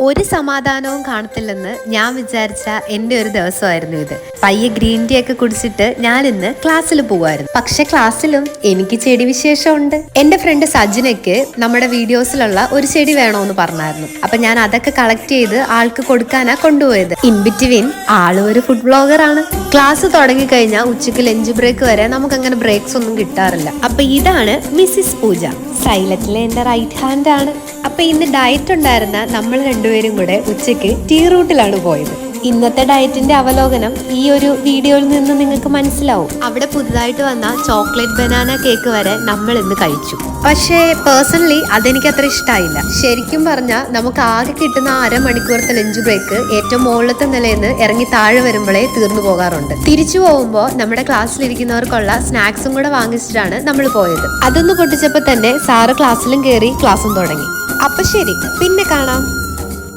ഒരു സമാധാനവും കാണത്തില്ലെന്ന് ഞാൻ വിചാരിച്ച എൻ്റെ ഒരു ദിവസമായിരുന്നു ഇത്. പയ്യെ ഗ്രീൻ ടീ ഒക്കെ കുടിച്ചിട്ട് ഞാൻ ഇന്ന് ക്ലാസ്സിൽ പോവായിരുന്നു. പക്ഷെ ക്ലാസ്സിലും എനിക്ക് ചെടി വിശേഷമുണ്ട്. എൻ്റെ ഫ്രണ്ട് സജിനയ്ക്ക് നമ്മുടെ വീഡിയോസിലുള്ള ഒരു ചെടി വേണമെന്ന് പറഞ്ഞായിരുന്നു. അപ്പൊ ഞാൻ അതൊക്കെ കളക്ട് ചെയ്ത് ആൾക്ക് കൊടുക്കാനാ കൊണ്ടുപോയത്. ഇൻ ബിറ്റ്വീൻ ആളും ഒരു ഫുഡ് ബ്ലോഗർ ആണ്. ക്ലാസ് തുടങ്ങി കഴിഞ്ഞാൽ ഉച്ചയ്ക്ക് ലഞ്ച് ബ്രേക്ക് വരെ നമുക്ക് അങ്ങനെ ബ്രേക്സ് ഒന്നും കിട്ടാറില്ല. അപ്പൊ ഇതാണ് മിസ്സിസ് പൂജ, സൈലറ്റിലെ എൻ്റെ റൈറ്റ് ഹാൻഡ് ആണ്. അപ്പൊ ഇന്ന് ഡയറ്റ് ഉണ്ടായിരുന്ന നമ്മൾ രണ്ടുപേരും കൂടെ ഉച്ചയ്ക്ക് ടീ റൂട്ടിലാണ് പോയത്. ഇന്നത്തെ ഡയറ്റിന്റെ അവലോകനം ഈ ഒരു വീഡിയോയിൽ നിന്ന് നിങ്ങൾക്ക് മനസ്സിലാവും. അവിടെ പുതുതായിട്ട് വന്ന ചോക്ലേറ്റ് ബനാന കേക്ക് വരെ നമ്മൾ ഇന്ന് കഴിച്ചു. പക്ഷേ പേഴ്സണലി അതെനിക്ക് അത്ര ഇഷ്ടമായില്ല. ശരിക്കും പറഞ്ഞാൽ നമുക്ക് ആകെ കിട്ടുന്ന അരമണിക്കൂറത്തെ ലഞ്ച് ബ്രേക്ക് ഏറ്റവും മുകളിലത്തെ നിലയിൽ നിന്ന് ഇറങ്ങി താഴെ വരുമ്പോഴേ തീർന്നു പോകാറുണ്ട്. തിരിച്ചു പോകുമ്പോൾ നമ്മുടെ ക്ലാസ്സിലിരിക്കുന്നവർക്കുള്ള സ്നാക്സും കൂടെ വാങ്ങിച്ചിട്ടാണ് നമ്മൾ പോയത്. അതൊന്ന് പൊട്ടിച്ചപ്പോൾ തന്നെ സാറ് ക്ലാസ്സിലും കയറി ക്ലാസ്സും തുടങ്ങി. അപ്പൊ ശരി, പിന്നെ കാണാം.